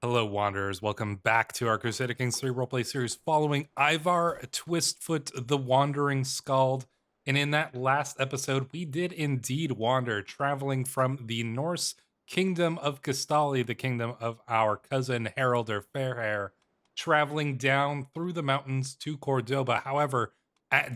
Hello, Wanderers. Welcome back to our Crusader Kings 3 roleplay series following Ivar Twistfoot the Wandering Skald. And in that last episode, we did indeed wander, traveling from the Norse kingdom of Castali, the kingdom of our cousin Haraldur Fairhair, traveling down through the mountains to Cordoba. However,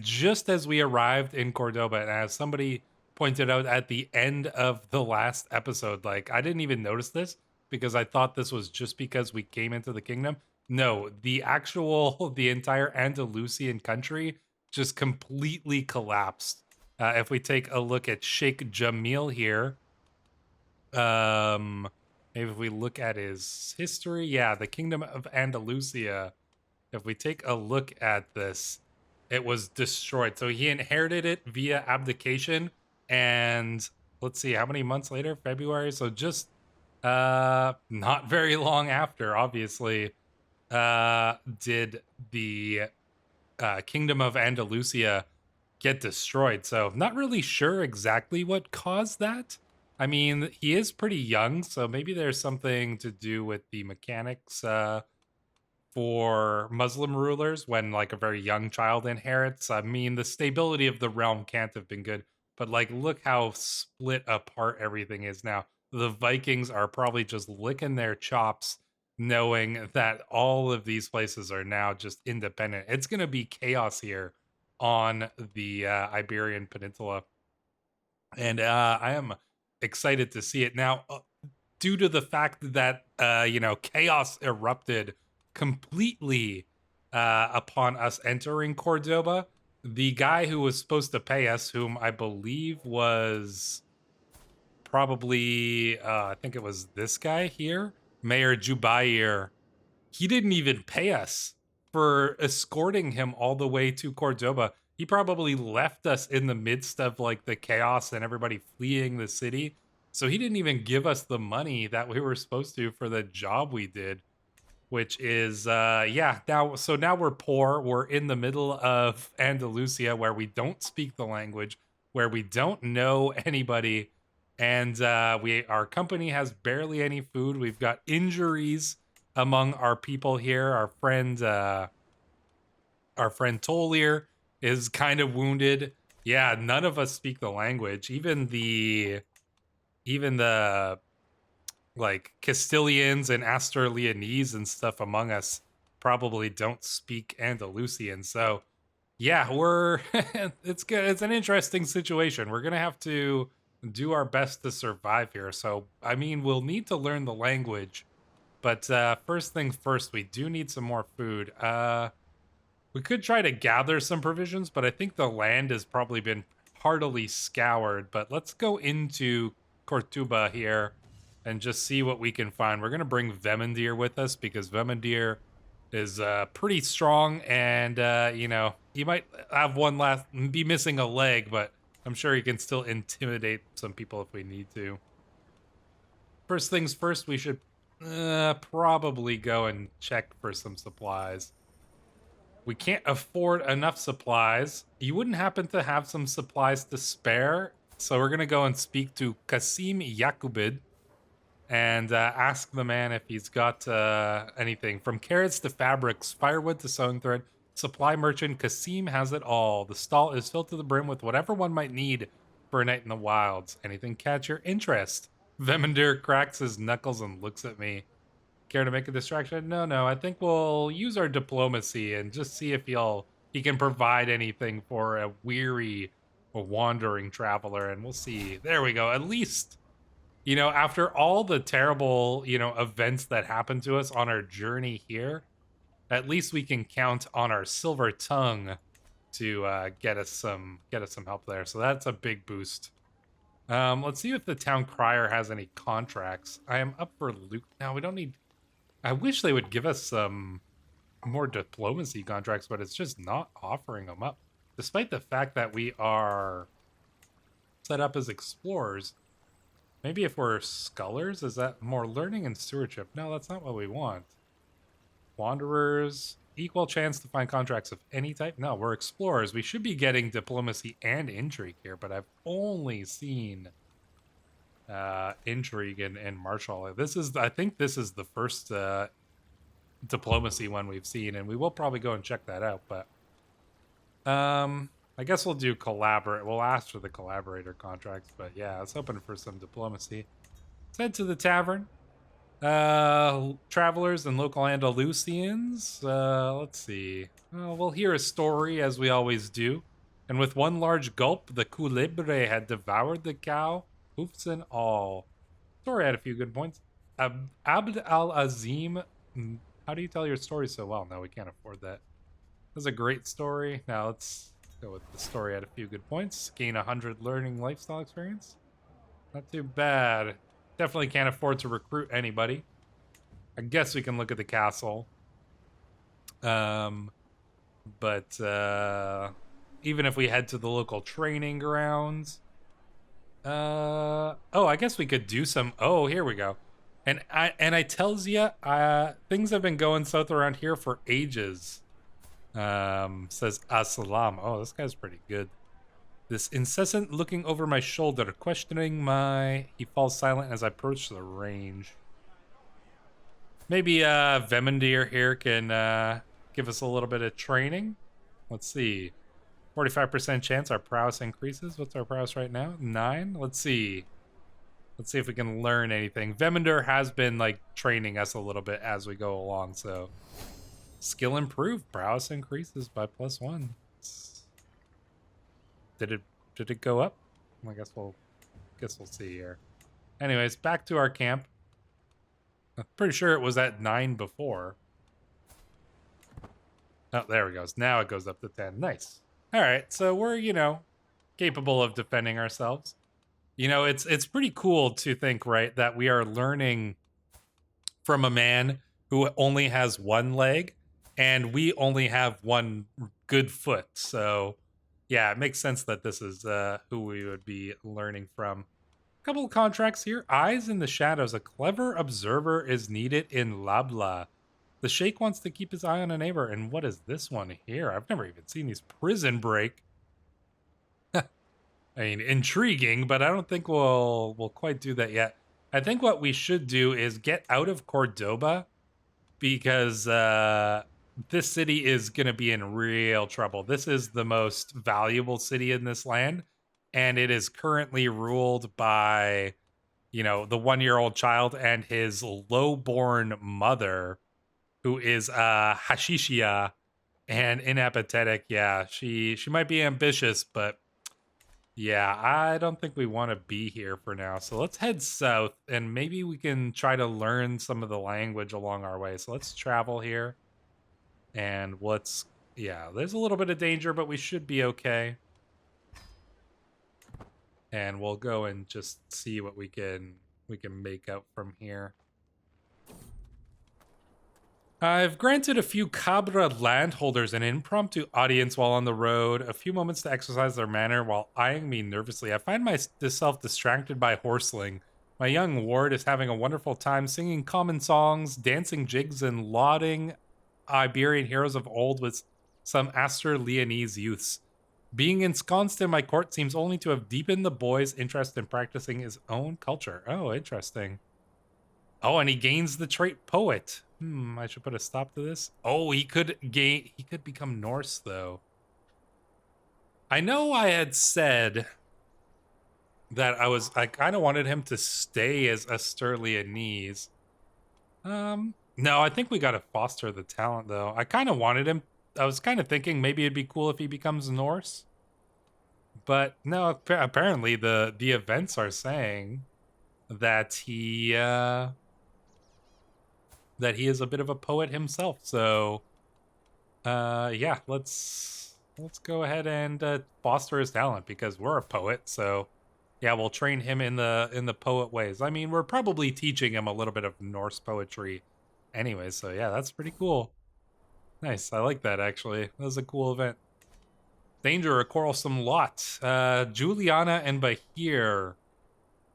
just as we arrived in Cordoba, and as somebody pointed out at the end of the last episode, like, I didn't even notice this because I thought this was just because we came into the kingdom. No, the entire Andalusian country just completely collapsed. If we take a look at Sheikh Jamil here, maybe if we look at his history, yeah, the kingdom of Andalusia. If we take a look at this, it was destroyed. So he inherited it via abdication, and let's see how many months later, February. So just not very long after, obviously, did the kingdom of Andalusia get destroyed. So not really sure exactly what caused that. I mean, he is pretty young, so maybe there's something to do with the mechanics for Muslim rulers when like a very young child inherits. I mean, the stability of the realm can't have been good, but like look how split apart everything is now. The Vikings are probably just licking their chops knowing that all of these places are now just independent. It's going to be chaos here on the Iberian Peninsula. And I am excited to see it now. Due to the fact that chaos erupted completely upon us entering Cordoba, the guy who was supposed to pay us, whom I believe was probably I think it was this guy here, Mayor Jubair, he didn't even pay us for escorting him all the way to Cordoba. He probably left us in the midst of like the chaos and everybody fleeing the city. So he didn't even give us the money that we were supposed to for the job we did, which is now we're poor. We're in the middle of Andalusia where we don't speak the language, where we don't know anybody, and our company has barely any food. We've got injuries among our people here. Our friend Tolier is kind of wounded. Yeah, none of us speak the language. Even the like Castilians and Asturleonese and stuff among us probably don't speak Andalusian. So yeah, we're it's good. It's an interesting situation. We're gonna have to do our best to survive here. So I mean, we'll need to learn the language, but first things first, we do need some more food. We could try to gather some provisions, but I think the land has probably been heartily scoured. But let's go into Cortuba here and just see what we can find. We're gonna bring Vemendir with us because Vemendir is pretty strong, and he might have be missing a leg, but I'm sure he can still intimidate some people if we need to. First things first, we should probably go and check for some supplies. We can't afford enough supplies. You wouldn't happen to have some supplies to spare, so we're gonna go and speak to Kasim Yakubid and ask the man if he's got anything. From carrots to fabrics, firewood to sewing thread, supply merchant Kasim has it all. The stall is filled to the brim with whatever one might need for a night in the wilds. Anything catch your interest? Vemendir cracks his knuckles and looks at me. Care to make a distraction? No. I think we'll use our diplomacy and just see if he can provide anything for a weary or wandering traveler, and we'll see. There we go. At least after all the terrible, events that happened to us on our journey here, at least we can count on our silver tongue to get us some help there. So that's a big boost. Let's see if the town crier has any contracts. I am up for loot. Now we don't need. I wish they would give us some more diplomacy contracts, but it's just not offering them up, despite the fact that we are set up as explorers. Maybe if we're scholars, is that more learning and stewardship? No, that's not what we want. Wanderers, equal chance to find contracts of any type? No, we're explorers. We should be getting diplomacy and intrigue here, but I've only seen intrigue and martial. I think this is the first diplomacy one we've seen, and we will probably go and check that out. But I guess we'll do collaborate. We'll ask for the collaborator contracts, but yeah, I was hoping for some diplomacy. Let's head to the tavern. Travelers and local Andalusians. Let's see. We'll hear a story as we always do. And with one large gulp, the Culebre had devoured the cow, hoofs and all. Story had a few good points. Abd al-Azim. How do you tell your story so well? No, we can't afford that. That's a great story. Now let's go with the story had a few good points. Gain 100 learning lifestyle experience. Not too bad. Definitely can't afford to recruit anybody. I guess we can look at the castle. But even if we head to the local training grounds. Oh, I guess we could do some. Oh, here we go. And I tells ya, things have been going south around here for ages. Says Assalam. Oh, this guy's pretty good. This incessant looking over my shoulder, questioning my... He falls silent as I approach the range. Maybe Vemendir here can give us a little bit of training. Let's see. 45% chance our prowess increases. What's our prowess right now? 9? Let's see. Let's see if we can learn anything. Vemendir has been like training us a little bit as we go along, so skill improved. Prowess increases by +1. Did it go up? I guess we'll see here. Anyways, back to our camp. I'm pretty sure it was at 9 before. Oh, there it goes. Now it goes up to 10. Nice. All right, so we're, capable of defending ourselves. It's pretty cool to think, right, that we are learning from a man who only has one leg, and we only have one good foot. So, yeah, it makes sense that this is who we would be learning from. A couple of contracts here. Eyes in the shadows. A clever observer is needed in Labla. The Sheikh wants to keep his eye on a neighbor. And what is this one here? I've never even seen these. Prison break. I mean, intriguing, but I don't think we'll quite do that yet. I think what we should do is get out of Cordoba, because this city is going to be in real trouble. This is the most valuable city in this land, and it is currently ruled by, the 1-year-old child and his low-born mother, who is Hashishia and inapathetic. Yeah, she might be ambitious, but yeah, I don't think we want to be here for now. So let's head south, and maybe we can try to learn some of the language along our way. So let's travel here, and there's a little bit of danger, but we should be okay. And we'll go and just see what we can make out from here. I've granted a few Cabra landholders an impromptu audience while on the road, a few moments to exercise their manner while eyeing me nervously. I find myself distracted by horseling. My young ward is having a wonderful time singing common songs, dancing jigs, and lauding Iberian heroes of old with some Aster-Leonese youths. Being ensconced in my court seems only to have deepened the boy's interest in practicing his own culture. Oh, interesting. Oh, and he gains the trait poet. I should put a stop to this. Oh, he could become Norse, though. I know I had said that I kind of wanted him to stay as Aster-Leonese. No, I think we got to foster the talent, though. I kind of wanted him. I was kind of thinking maybe it'd be cool if he becomes Norse. But no, apparently the events are saying that he is a bit of a poet himself. So yeah, let's go ahead and foster his talent, because we're a poet. So yeah, we'll train him in the poet ways. I mean, we're probably teaching him a little bit of Norse poetry anyway, so yeah, that's pretty cool. Nice. I like that, actually. That was a cool event. Danger, a quarrelsome lot. Juliana and Bahir.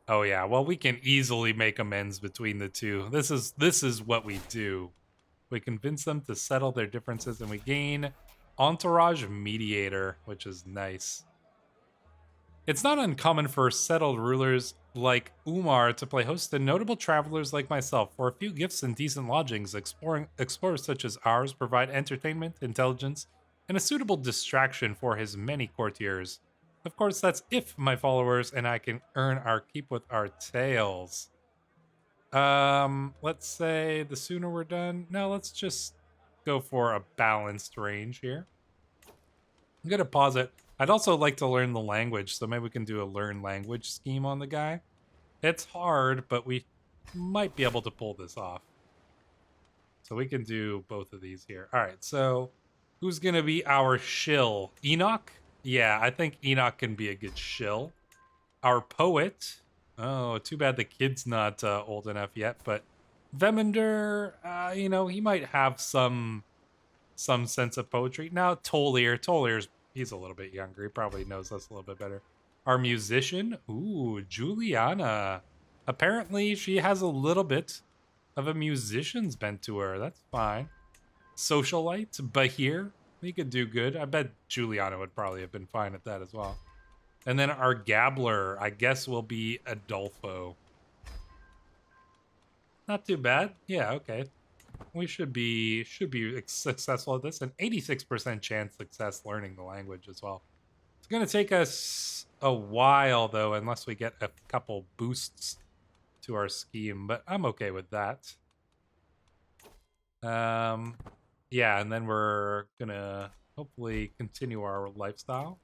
Oh yeah, well, we can easily make amends between the two. This is what we do. We convince them to settle their differences, and we gain Entourage Mediator, which is nice. It's not uncommon for settled rulers like Umar to play host to notable travelers like myself. For a few gifts and decent lodgings, explorers such as ours provide entertainment, intelligence, and a suitable distraction for his many courtiers. Of course, that's if my followers and I can earn our keep with our tales. Let's say the sooner we're done. No, let's just go for a balanced range here. I'm gonna pause it. I'd also like to learn the language, so maybe we can do a learn language scheme on the guy. It's hard, but we might be able to pull this off. So we can do both of these here. All right, so who's gonna be our shill? Enoch? Yeah, I think Enoch can be a good shill. Our poet. Oh, too bad the kid's not old enough yet, but Vemender, you know, he might have some sense of poetry. Now, Tolier's he's a little bit younger. He probably knows us a little bit better. Our musician, ooh, Juliana. Apparently, she has a little bit of a musician's bent to her. That's fine. Socialite, Bahir, he could do good. I bet Juliana would probably have been fine at that as well. And then our Gabbler, I guess, will be Adolfo. Not too bad. Yeah, okay. We should be successful at this. An 86% chance success learning the language as well. It's gonna take us a while though, unless we get a couple boosts to our scheme, but I'm okay with that. Yeah, and then we're gonna hopefully continue our lifestyle.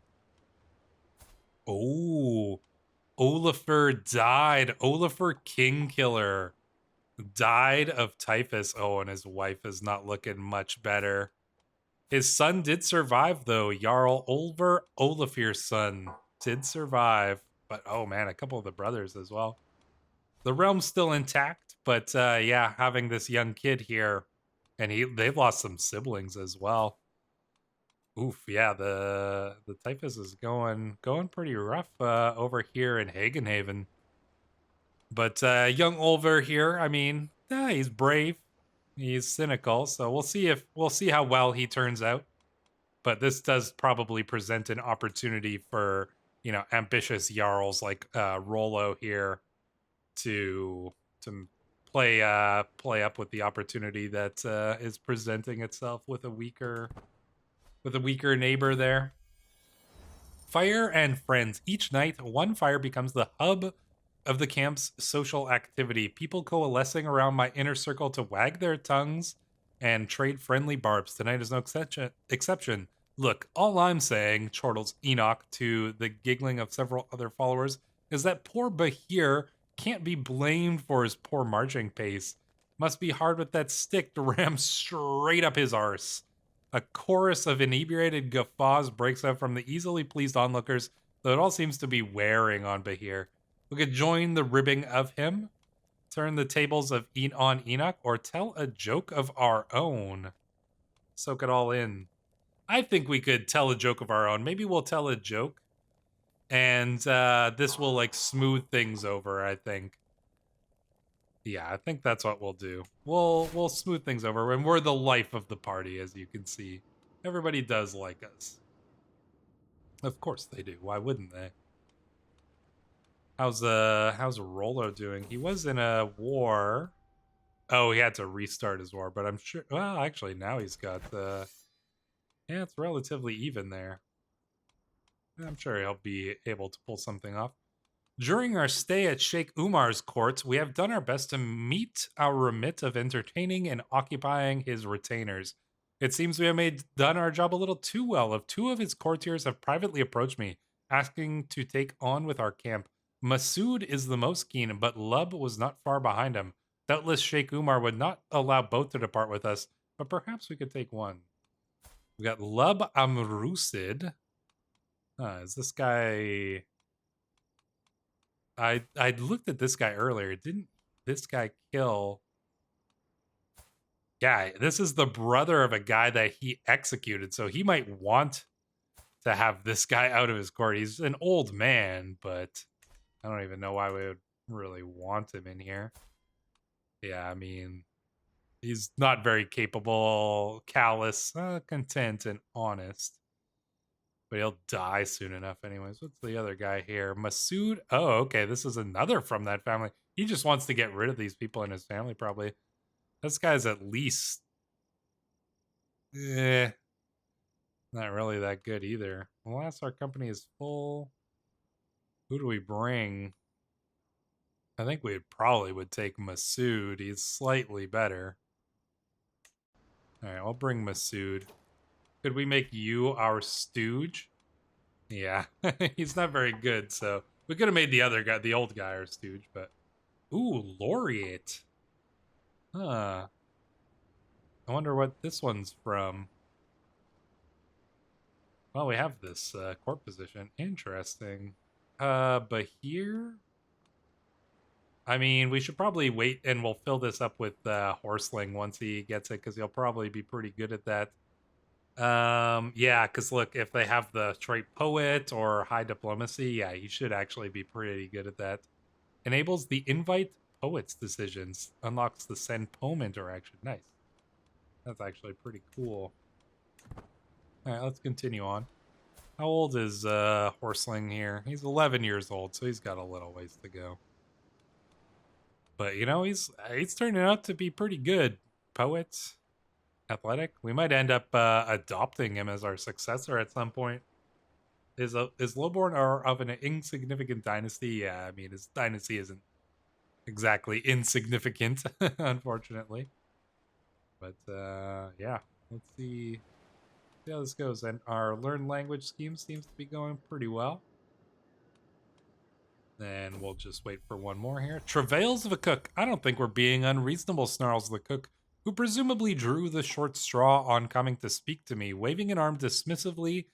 Oh, Olafur died. Olafur Kingkiller died of typhus. Oh, and his wife is not looking much better. His son did survive, though. Jarl Olver, Olafir's son, did survive. But, oh man, a couple of the brothers as well. The realm's still intact, but yeah, having this young kid here, and they've lost some siblings as well. Oof, yeah, the typhus is going pretty rough over here in Hagenhaven. But young Olver here, I mean, he's brave. He's cynical, so we'll see how well he turns out. But this does probably present an opportunity for, you know, ambitious jarls like Rollo here to play up with the opportunity that is presenting itself with a weaker neighbor there. Fire and friends. Each night, one fire becomes the hub of the camp's social activity. People coalescing around my inner circle to wag their tongues and trade friendly barbs. Tonight is no exception. Look, all I'm saying, chortles Enoch to the giggling of several other followers, is that poor Bahir can't be blamed for his poor marching pace. Must be hard with that stick to ram straight up his arse. A chorus of inebriated guffaws breaks out from the easily pleased onlookers, though it all seems to be wearing on Bahir. We could join the ribbing of him, turn the tables of on Enoch, or tell a joke of our own. Soak it all in. I think we could tell a joke of our own. Maybe we'll tell a joke, and this will like smooth things over, I think. Yeah, I think that's what we'll do. We'll smooth things over, and we're the life of the party, as you can see. Everybody does like us. Of course they do. Why wouldn't they? How's Rollo doing? He was in a war. Oh, he had to restart his war, but I'm sure. Well, actually, now he's got the. Yeah, it's relatively even there. I'm sure he'll be able to pull something off. During our stay at Sheikh Umar's court, we have done our best to meet our remit of entertaining and occupying his retainers. It seems we have done our job a little too well. If two of his courtiers have privately approached me, asking to take on with our camp. Masood is the most keen, but Lub was not far behind him. Doubtless Sheikh Umar would not allow both to depart with us, but perhaps we could take one. We got Lub Amrusid. Is this guy... I looked at this guy earlier. Didn't this guy kill? Yeah, this is the brother of a guy that he executed, so he might want to have this guy out of his court. He's an old man, but I don't even know why we would really want him in here. Yeah, I mean, he's not very capable, callous, content, and honest. But he'll die soon enough anyways. What's the other guy here? Masood? Oh, okay. This is another from that family. He just wants to get rid of these people in his family, probably. This guy's at least... not really that good either. Unless our company is full. Who do we bring? I think we probably would take Masood. He's slightly better. Alright, I'll bring Masood. Could we make you our stooge? Yeah, he's not very good, so we could have made the other guy, the old guy, our stooge, but... Ooh, laureate. Huh. I wonder what this one's from. Well, we have this court position. Interesting. But here... I mean, we should probably wait, and we'll fill this up with Horseling once he gets it, because he'll probably be pretty good at that. Yeah, because look, if they have the trait Poet or High Diplomacy, yeah, he should actually be pretty good at that. Enables the Invite Poet's decisions. Unlocks the Send Poem interaction. Nice. That's actually pretty cool. Alright, let's continue on. How old is Horseling here? He's 11 years old, so he's got a little ways to go. But, you know, he's turning out to be pretty good. Poet, athletic. We might end up adopting him as our successor at some point. Is Lowborn of an insignificant dynasty? Yeah, I mean, his dynasty isn't exactly insignificant, unfortunately. But, yeah. Let's see how this goes. And our learn language scheme seems to be going pretty well. Then we'll just wait for one more here. Travails of a cook. I don't think we're being unreasonable, snarls the cook, who presumably drew the short straw on coming to speak to me, waving an arm dismissively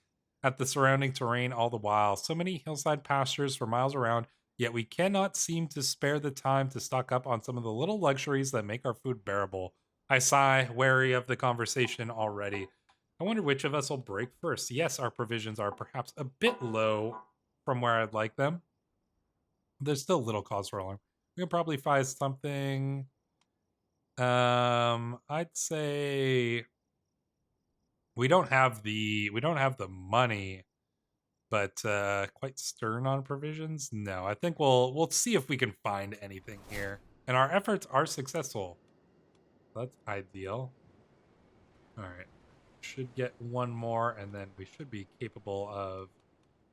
at the surrounding terrain all the while. So many hillside pastures for miles around, yet we cannot seem to spare the time to stock up on some of the little luxuries that make our food bearable. I sigh, wary of the conversation already. I wonder which of us will break first. Yes, our provisions are perhaps a bit low from where I'd like them. There's still little cause for alarm. We can probably find something. I'd say we don't have the money, but quite stern on provisions. No, I think we'll see if we can find anything here, and our efforts are successful. That's ideal. All right, should get one more, and then we should be capable of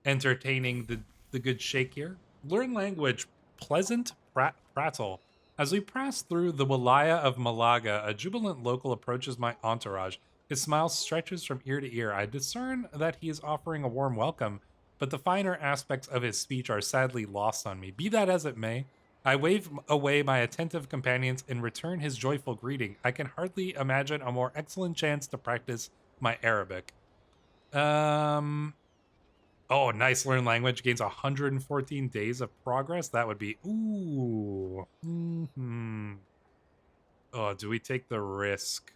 entertaining the good shake here. Learn language, pleasant prattle. As we pass through the Wilaya of Malaga, a jubilant local approaches my entourage. His smile stretches from ear to ear. I discern that he is offering a warm welcome, but the finer aspects of his speech are sadly lost on me. Be that as it may, I wave away my attentive companions and return his joyful greeting. I can hardly imagine a more excellent chance to practice my Arabic. Oh, nice. Learn language gains 114 days of progress. That would be... Ooh. Oh, do we take the risk?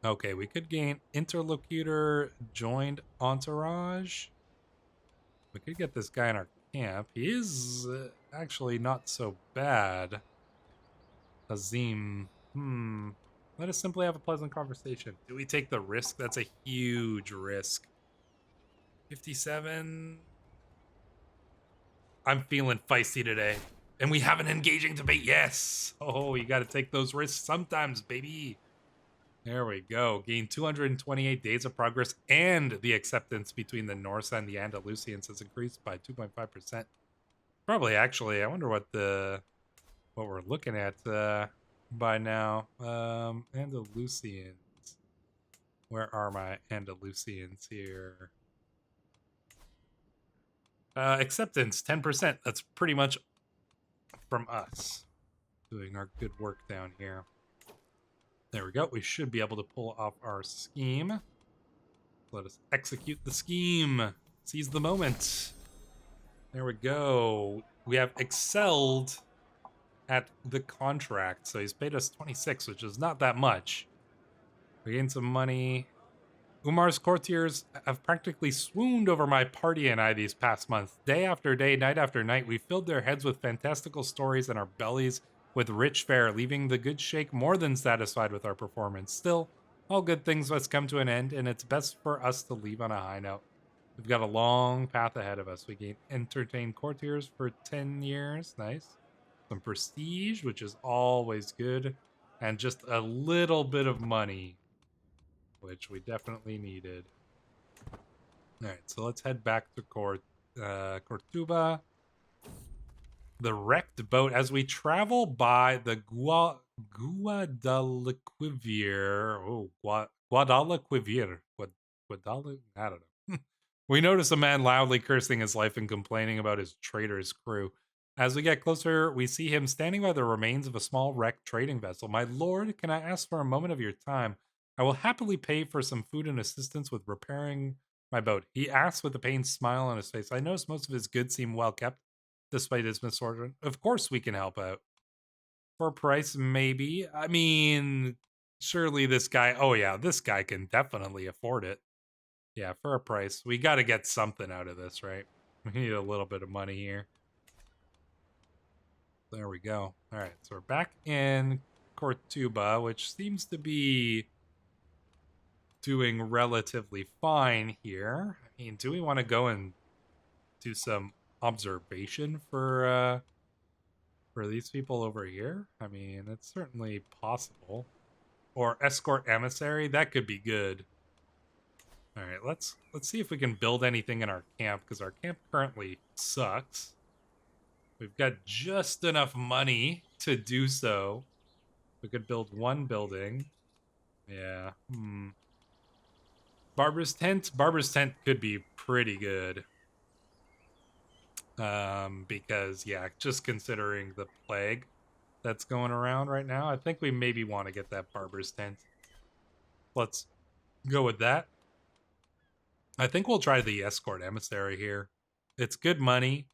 Okay, we could gain interlocutor joined entourage. We could get this guy in our camp. He is actually not so bad. Azim. Let us simply have a pleasant conversation. Do we take the risk? That's a huge risk. 57. I'm feeling feisty today. And we have an engaging debate. Yes. Oh, you got to take those risks sometimes, baby. There we go. Gain 228 days of progress, and the acceptance between the Norse and the Andalusians has increased by 2.5%. Probably, actually, I wonder what we're looking at by now. Andalusians. Where are my Andalusians here? Acceptance, 10%. That's pretty much from us doing our good work down here. There we go. We should be able to pull off our scheme. Let us execute the scheme. Seize the moment. There we go. We have excelled at the contract. So he's paid us 26, which is not that much. We gained some money. Umar's courtiers have practically swooned over my party and I these past months. Day after day, night after night, we filled their heads with fantastical stories and our bellies with rich fare, leaving the good sheikh more than satisfied with our performance. Still, All good things must come to an end, and it's best for us to leave on a high note. We've got a long path ahead of us. We can entertain courtiers for 10 years. Nice. Some prestige, which is always good. And just a little bit of money, which we definitely needed. All right, so let's head back to Cortuba. The wrecked boat as we travel by the Guadalquivir. Oh, Guadalquivir. Guadalquivir? I don't know. We notice a man loudly cursing his life and complaining about his traitorous crew. As we get closer, we see him standing by the remains of a small wrecked trading vessel. My lord, can I ask for a moment of your time? I will happily pay for some food and assistance with repairing my boat. He asks with a pained smile on his face. I notice most of his goods seem well kept despite his misfortune. Of course we can help out. For a price, maybe. I mean, surely this guy, oh yeah, this guy can definitely afford it. Yeah, for a price. We got to get something out of this, right? We need a little bit of money here. There we go. All right, so we're back in Cortuba, which seems to be doing relatively fine here. I mean, do we want to go and do some observation for these people over here? I mean, it's certainly possible. Or escort emissary, that could be good. All right, let's see if we can build anything in our camp, because our camp currently sucks. We've got just enough money to do so. We could build one building. Yeah. Barber's tent. Barber's tent could be pretty good. Because yeah, just considering the plague that's going around right now, I think we maybe want to get that barber's tent. Let's go with that. I think we'll try the escort emissary here. It's good money,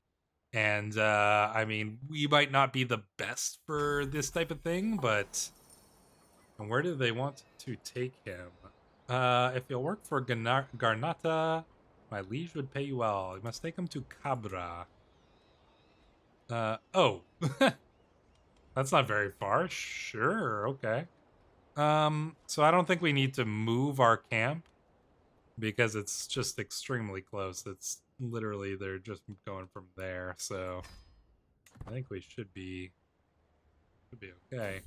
and I mean, we might not be the best for this type of thing, but and where do they want to take him? If you'll work for Garnata, my liege would pay you well. You must take him to Cabra. Oh, that's not very far. Sure, okay. So I don't think we need to move our camp because it's just extremely close. It's literally they're just going from there, so I think we should be okay.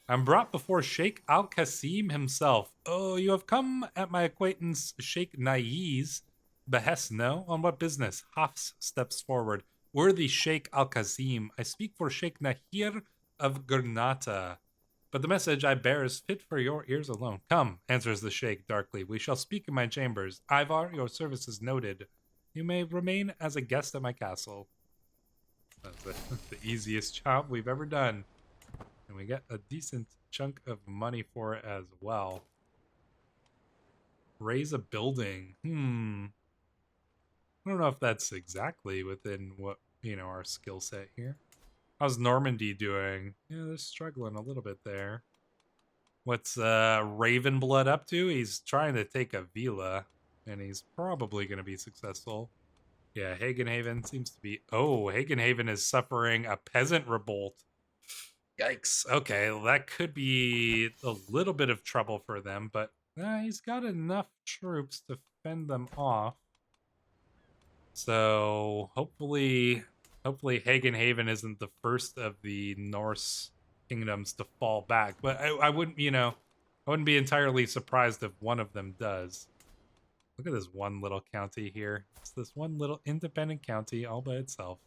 I'm brought before Sheikh Al Qasim himself. Oh, you have come at my acquaintance Sheikh Nai's behest, no? On what business? Hafs steps forward. Worthy Sheikh Al Qasim, I speak for Sheikh Nahir of Gurnata. But the message I bear is fit for your ears alone. Come, answers the Sheikh darkly. We shall speak in my chambers. Ivar, your service is noted. You may remain as a guest at my castle. That's the easiest job we've ever done. And we get a decent chunk of money for it as well. Raise a building. I don't know if that's exactly within what, our skill set here. How's Normandy doing? Yeah, they're struggling a little bit there. What's Ravenblood up to? He's trying to take a villa, and he's probably going to be successful. Yeah, Hagenhaven seems to be... Oh, Hagenhaven is suffering a peasant revolt. Yikes. Okay, well, that could be a little bit of trouble for them, but he's got enough troops to fend them off. So hopefully Hagenhaven isn't the first of the Norse kingdoms to fall back. But I wouldn't, I wouldn't be entirely surprised if one of them does. Look at this one little county here. It's this one little independent county all by itself.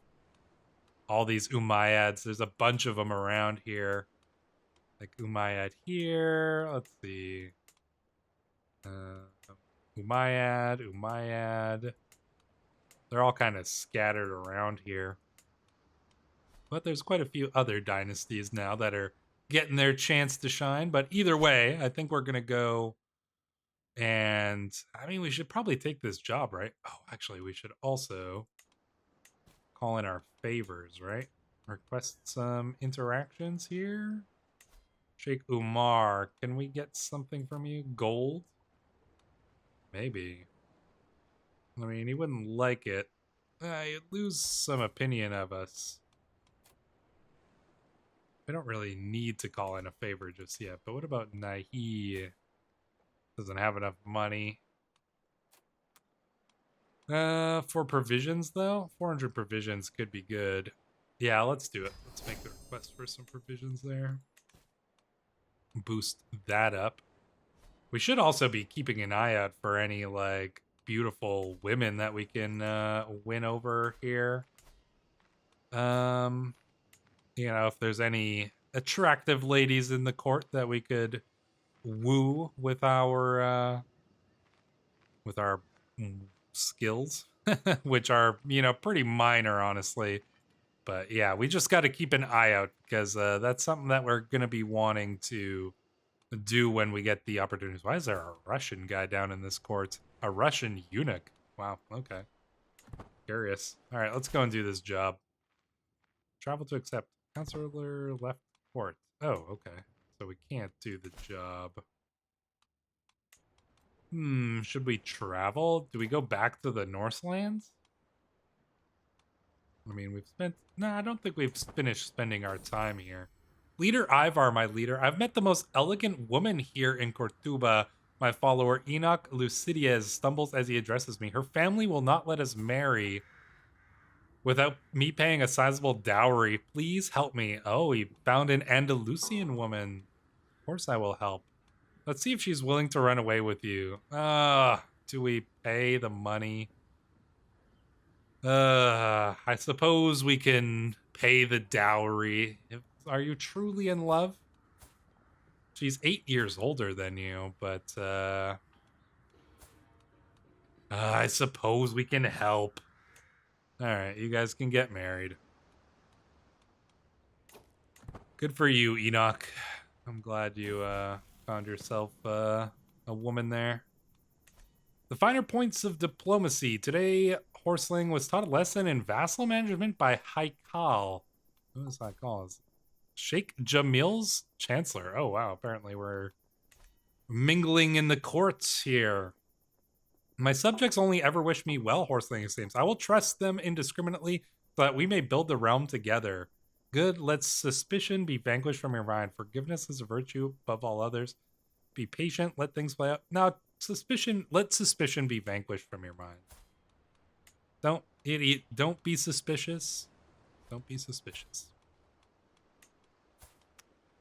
All these Umayyads. There's a bunch of them around here. Like Umayyad here. Let's see. Umayyad. They're all kind of scattered around here. But there's quite a few other dynasties now that are getting their chance to shine. But either way, I think we're going to go. And I mean, we should probably take this job, right? Oh, actually, we should also call in our favors, right? Request some interactions here. Sheikh Umar, can we get something from you? Gold? Maybe. I mean, he wouldn't like it. You'd lose some opinion of us. We don't really need to call in a favor just yet, but what about Nahi? Doesn't have enough money. For provisions, though? 400 provisions could be good. Yeah, let's do it. Let's make the request for some provisions there. Boost that up. We should also be keeping an eye out for any, like, beautiful women that we can win over here. You know, if there's any attractive ladies in the court that we could woo with our skills, which are, you know, pretty minor, honestly. But yeah, we just got to keep an eye out because that's something that we're going to be wanting to do when we get the opportunities. Why is there a Russian guy down in this court? A Russian eunuch? Wow, okay. Curious. All right, let's go and do this job. Travel to accept. Counselor left court. Oh, okay. So we can't do the job. Should we travel? Do we go back to the Norse lands? I mean, we've spent... Nah, I don't think we've finished spending our time here. Leader Ivar, my leader. I've met the most elegant woman here in Cortuba. My follower Enoch Lucidiez stumbles as he addresses me. Her family will not let us marry without me paying a sizable dowry. Please help me. Oh, he found an Andalusian woman. Of course I will help. Let's see if she's willing to run away with you. Do we pay the money? I suppose we can pay the dowry. Are you truly in love? She's 8 years older than you, but I suppose we can help. All right, you guys can get married. Good for you, Enoch. I'm glad you found yourself a woman there. The finer points of diplomacy. Today, Horseling was taught a lesson in vassal management by Haikal. Who is Haikal? Sheikh Jamil's chancellor. Oh, wow. Apparently we're mingling in the courts here. My subjects only ever wish me well, Horseling exclaims. I will trust them indiscriminately so that we may build the realm together. Good, let suspicion be vanquished from your mind. Forgiveness is a virtue above all others. Be patient, let things play out. Now, let suspicion be vanquished from your mind. Don't be suspicious. Don't be suspicious.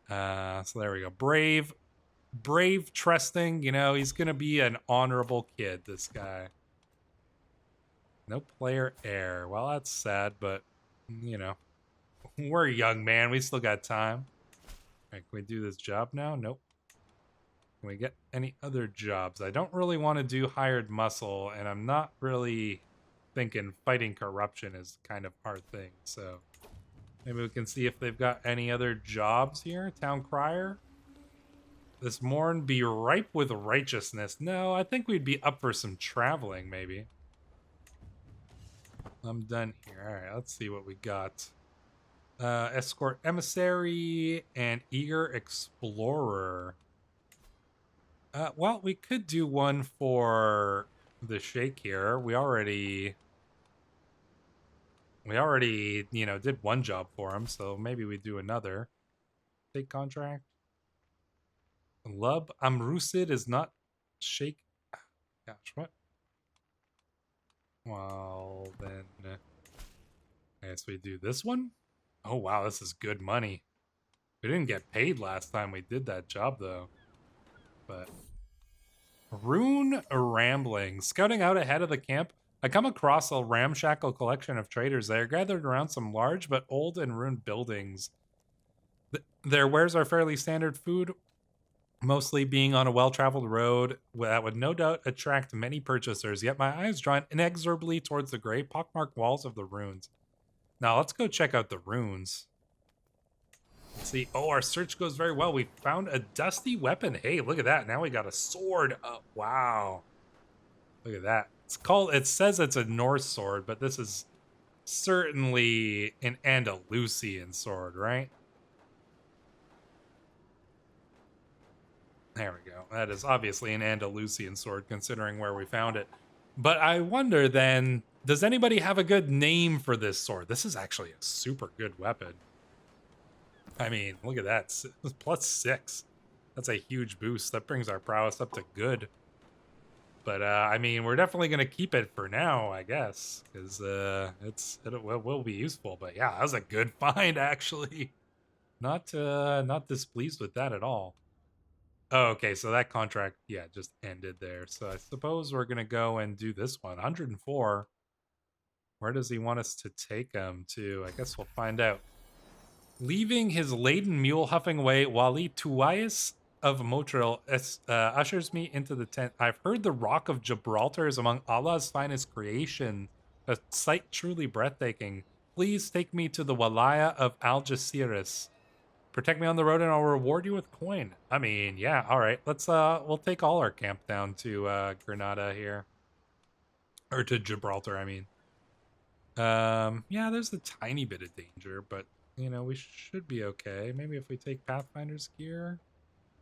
So there we go. Brave, trusting, you know, he's gonna be an honorable kid, this guy. No player heir. Well, that's sad, but, you know, we're a young man. We still got time. All right, can we do this job now? Nope. Can we get any other jobs? I don't really want to do hired muscle, and I'm not really thinking fighting corruption is kind of our thing, so maybe we can see if they've got any other jobs here. Town crier. This morn be ripe with righteousness. No, I think we'd be up for some traveling, maybe. I'm done here. All right, let's see what we got. Escort emissary and eager explorer. Well, we could do one for the Sheikh here. We already, you know, did one job for him, so maybe we do another. Take contract. Lub Amrusid is not Sheikh. Gosh, what? Well, then I guess we do this one. Oh, wow, this is good money. We didn't get paid last time we did that job, though. But Rune rambling. Scouting out ahead of the camp, I come across a ramshackle collection of traders. They are gathered around some large but old and ruined buildings. Their wares are fairly standard food, mostly being on a well-traveled road that would no doubt attract many purchasers, yet my eyes drawn inexorably towards the gray, pockmarked walls of the ruins. Now, let's go check out the ruins. Let's see. Oh, our search goes very well. We found a dusty weapon. Hey, look at that. Now we got a sword. Oh, wow. Look at that. It says it's a Norse sword, but this is certainly an Andalusian sword, right? There we go. That is obviously an Andalusian sword, considering where we found it. But I wonder then, does anybody have a good name for this sword? This is actually a super good weapon. I mean, look at that. +6. That's a huge boost. That brings our prowess up to good. But I mean, we're definitely gonna keep it for now, I guess, because it will be useful. But yeah, that was a good find actually. Not displeased with that at all. Oh, okay, so that contract, yeah, just ended there. So I suppose we're gonna go and do this one. 104. Where does he want us to take him to? I guess we'll find out. Leaving his laden mule huffing away, Wali Tuwais of Motril ushers me into the tent. I've heard the Rock of Gibraltar is among Allah's finest creations, a sight truly breathtaking. Please take me to the Walaya of Algeciras. Protect me on the road and I'll reward you with coin. I mean, yeah, all right. We'll take all our camp down to Granada here. Or to Gibraltar, I mean. Yeah, there's a tiny bit of danger, but you know, we should be okay. Maybe if we take Pathfinder's gear,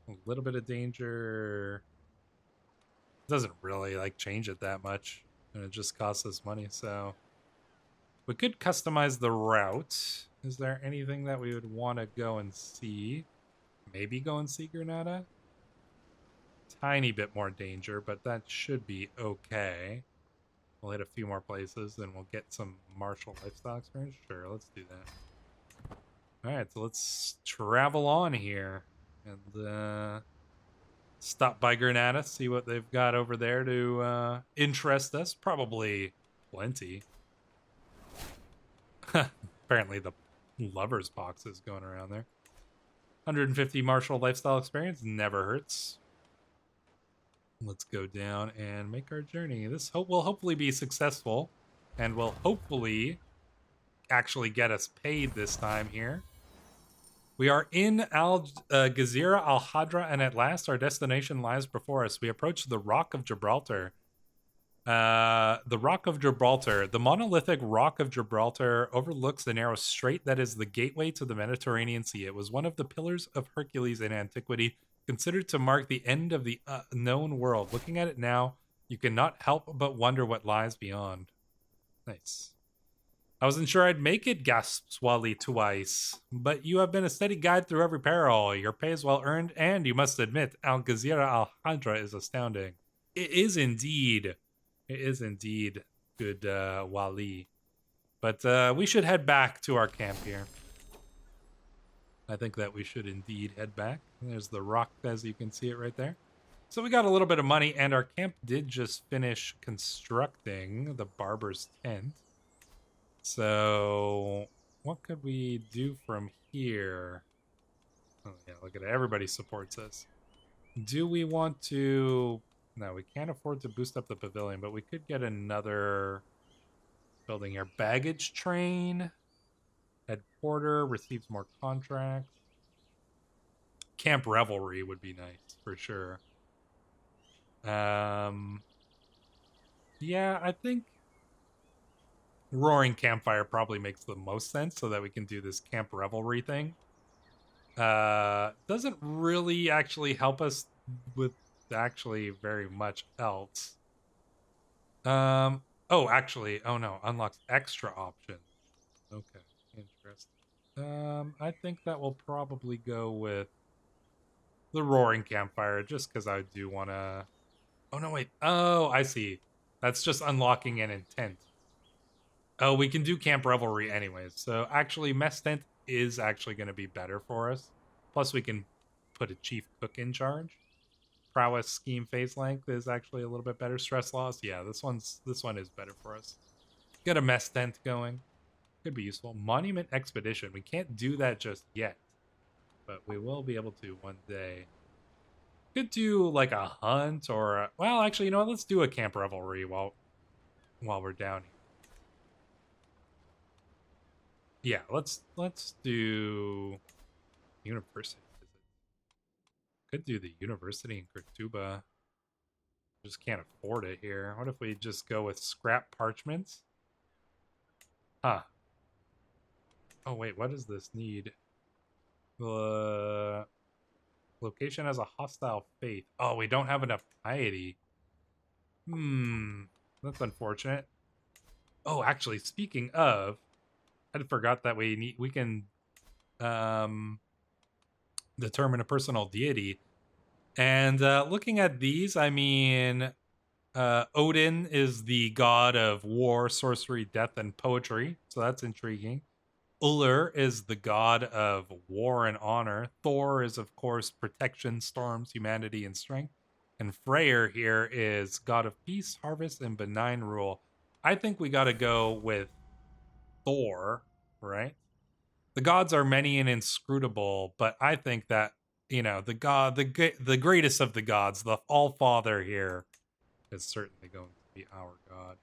a little bit of danger doesn't really like change it that much, and it just costs us money. So we could customize the route. Is there anything that we would want to go and see? Maybe go and see Granada. Tiny bit more danger, but that should be okay. We'll hit a few more places, then we'll get some martial lifestyle experience. Sure, let's do that. All right, so let's travel on here and stop by Granada, see what they've got over there to interest us. Probably plenty. Apparently, the lover's box is going around there. 150 martial lifestyle experience never hurts. Let's go down and make our journey. This will hopefully be successful and will hopefully actually get us paid this time here. We are in Gazira Al Hadra, and at last our destination lies before us. We approach the Rock of Gibraltar. The Rock of Gibraltar. The monolithic Rock of Gibraltar overlooks the narrow strait that is the gateway to the Mediterranean Sea. It was one of the pillars of Hercules in antiquity, considered to mark the end of the known world. Looking at it now, you cannot help but wonder what lies beyond. Nice. I wasn't sure I'd make it, gasps Wally twice. But you have been a steady guide through every peril. Your pay is well earned, and you must admit, Al Gazira Al Hadra is astounding. It is indeed. It is indeed good, Wali. But we should head back to our camp here. I think that we should indeed head back. There's the rock, as you can see it right there. So we got a little bit of money, and our camp did just finish constructing the barber's tent. So what could we do from here? Oh yeah, look at it. Everybody supports us. Do we want to... No, we can't afford to boost up the pavilion, but we could get another building here. Baggage train. Head porter receives more contracts. Camp revelry would be nice for sure. Yeah, I think roaring campfire probably makes the most sense so that we can do this camp revelry thing. Doesn't really actually help us with actually very much else. Oh, actually, oh no, unlocks extra options. Okay, interesting. I think that will probably go with the roaring campfire, just because I do want to. Oh no, wait. Oh, I see. That's just unlocking an intent. Oh, we can do camp revelry anyways. So actually, mess tent is actually going to be better for us. Plus, we can put a chief cook in charge. Prowess, scheme, phase length is actually a little bit better. Stress loss, yeah, this one is better for us. Get a mess tent going. Could be useful. Monument expedition. We can't do that just yet, but we will be able to one day. Could do like a hunt or well, actually, you know what? Let's do a camp revelry while we're down here. Yeah, let's do university visit. Could do the university in Cortuba. Just can't afford it here. What if we just go with scrap parchments? Huh. Oh wait, what does this need? The location has a hostile faith. Oh, we don't have enough piety. That's unfortunate. Oh, actually, speaking of, I forgot that we can determine a personal deity. And looking at these, I mean, Odin is the god of war, sorcery, death, and poetry. So that's intriguing. Uller is the god of war and honor. Thor is, of course, protection, storms, humanity, and strength. And Freyr here is god of peace, harvest, and benign rule. I think we got to go with Thor, right? The gods are many and inscrutable, but I think that, you know, the greatest of the gods, the All Father here, is certainly going to be our god.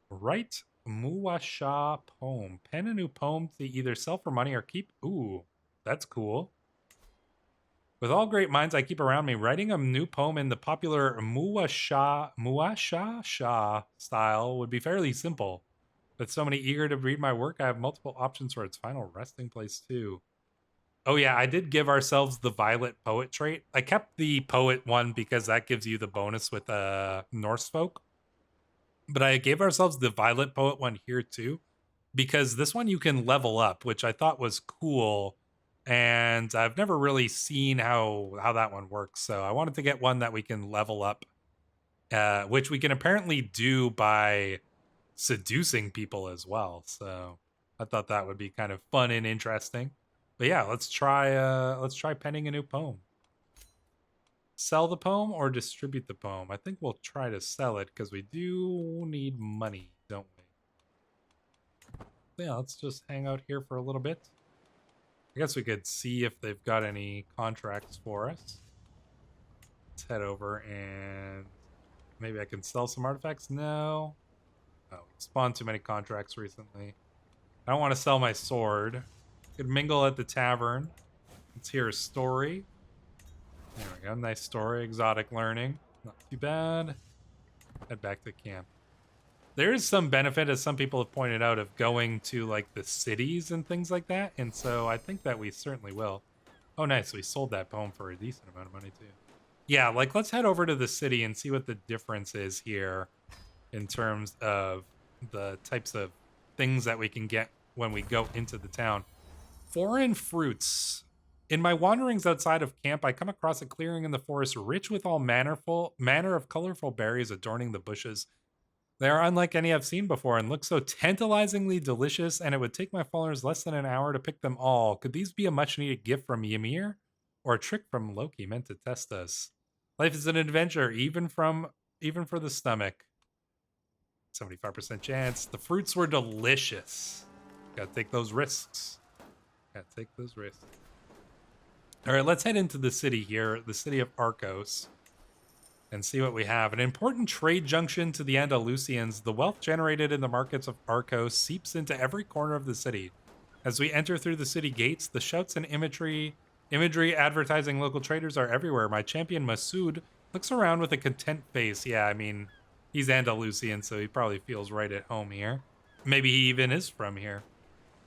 Write Muasha poem. Pen a new poem to either sell for money or keep. Ooh, that's cool. With all great minds I keep around me, writing a new poem in the popular Muasha Shah style would be fairly simple. With so many eager to read my work, I have multiple options for its final resting place too. Oh yeah, I did give ourselves the Violet Poet trait. I kept the Poet one because that gives you the bonus with Norse folk. But I gave ourselves the Violet Poet one here too, because this one you can level up, which I thought was cool. And I've never really seen how that one works. So I wanted to get one that we can level up, which we can apparently do by seducing people as well. So I thought that would be kind of fun and interesting. But yeah, let's try penning a new poem. Sell the poem or distribute the poem? I think we'll try to sell it because we do need money, don't we? Yeah, let's just hang out here for a little bit. I guess we could see if they've got any contracts for us. Let's head over and maybe I can sell some artifacts. No. Oh, we spawned too many contracts recently. I don't want to sell my sword. Could mingle at the tavern. Let's hear a story. There we go. Nice story. Exotic learning. Not too bad. Head back to camp. There is some benefit, as some people have pointed out, of going to like the cities and things like that. And so I think that we certainly will. Oh, nice. We sold that poem for a decent amount of money too. Yeah, like let's head over to the city and see what the difference is here in terms of the types of things that we can get when we go into the town. Foreign fruits. In my wanderings outside of camp, I come across a clearing in the forest rich with all manner of colorful berries adorning the bushes. They are unlike any I've seen before and look so tantalizingly delicious, and it would take my followers less than an hour to pick them all. Could these be a much-needed gift from Ymir? Or a trick from Loki meant to test us? Life is an adventure, even for the stomach. 75% chance. The fruits were delicious. Gotta take those risks. Gotta take those risks. All right, let's head into the city here, the city of Arcos, and see what we have. An important trade junction to the Andalusians, the wealth generated in the markets of Arcos seeps into every corner of the city. As we enter through the city gates, the shouts and imagery advertising local traders are everywhere. My champion Masood looks around with a content face. Yeah, I mean, he's Andalusian, so he probably feels right at home here. Maybe he even is from here.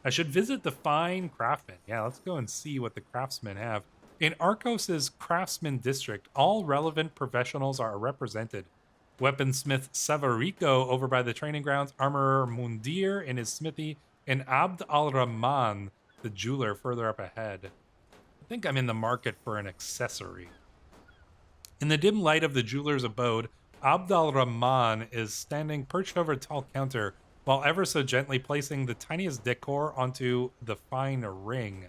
I should visit the fine craftsmen. Yeah, let's go and see what the craftsmen have. In Arcos' craftsman district, all relevant professionals are represented. Weaponsmith Savarico over by the training grounds, armorer Mundir in his smithy, and Abd al-Rahman, the jeweler, further up ahead. I think I'm in the market for an accessory. In the dim light of the jeweler's abode, Abd al-Rahman is standing perched over a tall counter, while ever so gently placing the tiniest decor onto the fine ring.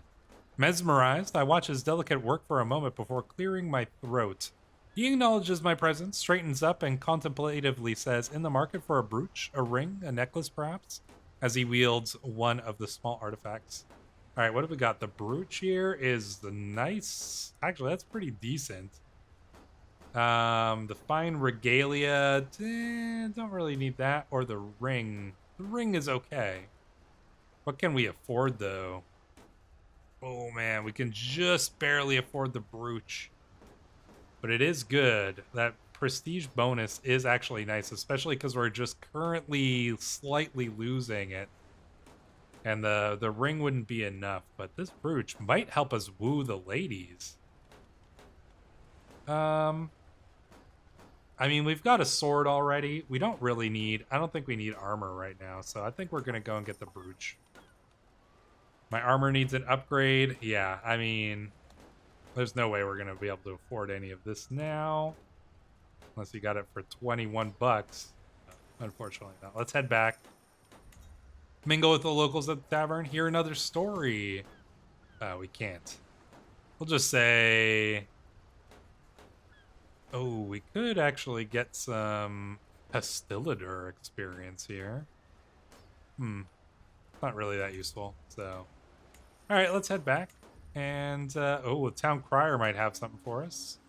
Mesmerized, I watch his delicate work for a moment before clearing my throat. He acknowledges my presence, straightens up, and contemplatively says, "In the market for a brooch, a ring, a necklace, perhaps?" as he wields one of the small artifacts. All right, what have we got? The brooch here is the nice... Actually, that's pretty decent. The fine regalia, don't really need that. Or the ring. The ring is okay. What can we afford, though? Oh, man, we can just barely afford the brooch. But it is good. That prestige bonus is actually nice, especially because we're just currently slightly losing it. And the ring wouldn't be enough, but this brooch might help us woo the ladies. I mean, we've got a sword already. We don't really need... I don't think we need armor right now, so I think we're going to go and get the brooch. My armor needs an upgrade. Yeah, I mean... There's no way we're gonna be able to afford any of this now. Unless you got it for 21 bucks. Unfortunately not. Let's head back. Mingle with the locals at the tavern. Hear another story. We can't. We'll just say... Oh, we could actually get some Pastillidor experience here. Not really that useful, so... Alright, let's head back. And, oh, Town Crier might have something for us.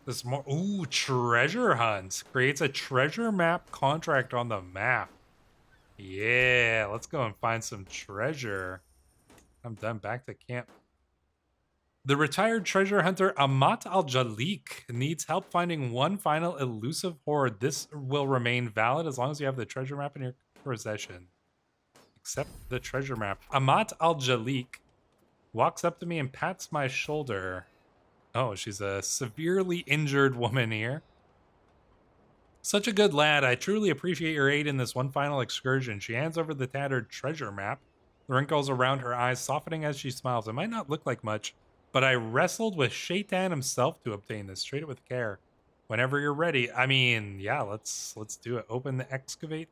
This more... Ooh, treasure hunt. Creates a treasure map contract on the map. Yeah, let's go and find some treasure. I'm done. Back to camp. The retired treasure hunter Amat Aljalik needs help finding one final elusive hoard. This will remain valid as long as you have the treasure map in your possession. Accept the treasure map. Amat Aljalik walks up to me and pats my shoulder. Oh, she's a severely injured woman here. Such a good lad. I truly appreciate your aid in this one final excursion. She hands over the tattered treasure map. The wrinkles around her eyes softening as she smiles. It might not look like much, but I wrestled with Shaitan himself to obtain this. Trade it with care. Whenever you're ready. I mean, yeah, let's do it. Open the excavate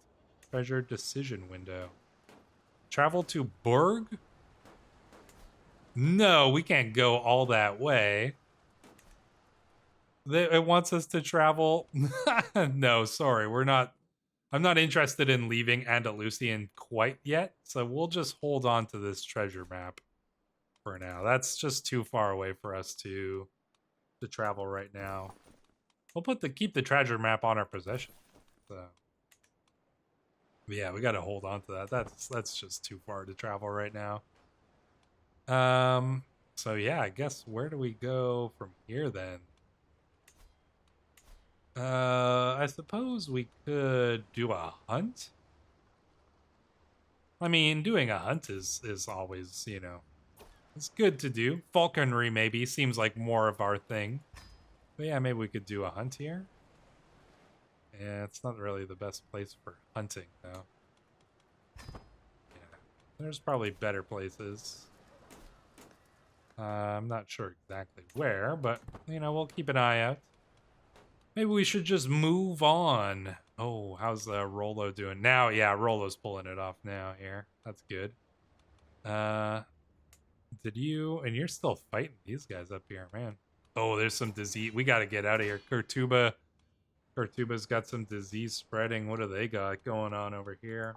treasure decision window. Travel to Burg? No, we can't go all that way. It wants us to travel. No, sorry, we're not. I'm not interested in leaving Andalusian quite yet, so we'll just hold on to this treasure map for now. That's just too far away for us to travel right now. We'll keep the treasure map on our possession. So yeah, we got to hold on to that. That's just too far to travel right now. So yeah, I guess where do we go from here then? I suppose we could do a hunt. I mean, doing a hunt is always, you know, it's good to do. Falconry maybe seems like more of our thing. But yeah, maybe we could do a hunt here. Yeah, it's not really the best place for hunting, though. Yeah, there's probably better places. I'm not sure exactly where, but, you know, we'll keep an eye out. Maybe we should just move on. Oh, how's Rolo doing? Now, yeah, Rolo's pulling it off now here. That's good. Did you... And you're still fighting these guys up here, man. Oh, there's some disease. We got to get out of here. Cortuba's got some disease spreading. What do they got going on over here?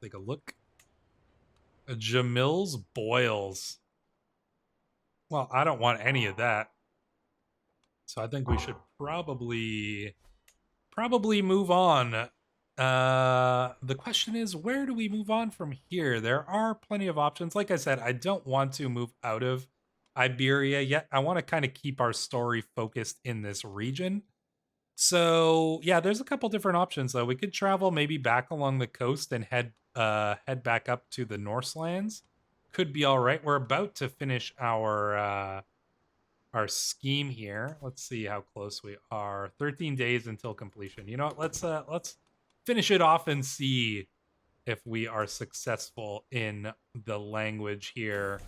Take a look. Jamil's boils. Well, I don't want any of that. So I think we should probably move on. The question is, where do we move on from here? There are plenty of options. Like I said, I don't want to move out of Iberia yet. I want to kind of keep our story focused in this region. So yeah, there's a couple different options though. We could travel maybe back along the coast and head back up to the Norse lands. Could be all right. We're about to finish our scheme here. Let's see how close we are. 13 days until completion. You know what? Let's finish it off and see if we are successful in the language here.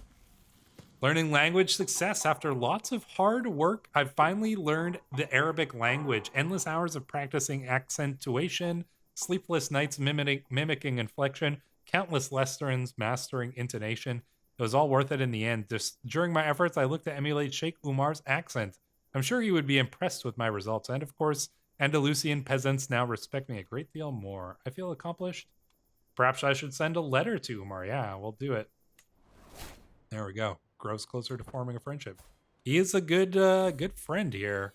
Learning language success. After lots of hard work, I've finally learned the Arabic language. Endless hours of practicing accentuation, sleepless nights mimicking inflection, countless lessons mastering intonation. It was all worth it in the end. Just during my efforts, I looked to emulate Sheikh Umar's accent. I'm sure he would be impressed with my results. And of course, Andalusian peasants now respect me a great deal more. I feel accomplished. Perhaps I should send a letter to Umar. Yeah, we'll do it. There we go. Grows closer to forming a friendship. He is a good friend here.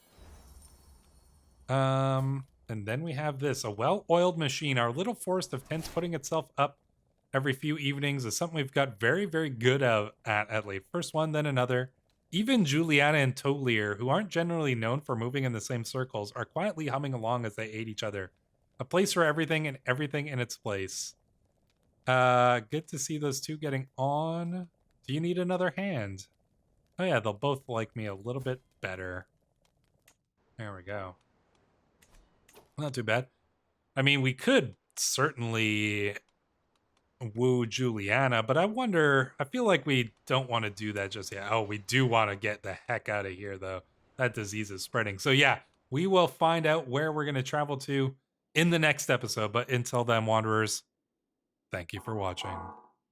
And then we have this. A well-oiled machine. Our little forest of tents putting itself up every few evenings is something we've got very, very good at late. First one, then another. Even Juliana and Tolier, who aren't generally known for moving in the same circles, are quietly humming along as they aid each other. A place for everything and everything in its place. Good to see those two getting on. Do you need another hand? Oh yeah, they'll both like me a little bit better. There we go. Not too bad. I mean, we could certainly... woo Juliana, but I feel like we don't want to do that just yet. Oh, we do want to get the heck out of here, though. That disease is spreading. So, yeah, we will find out where we're going to travel to in the next episode. But until then, Wanderers, thank you for watching.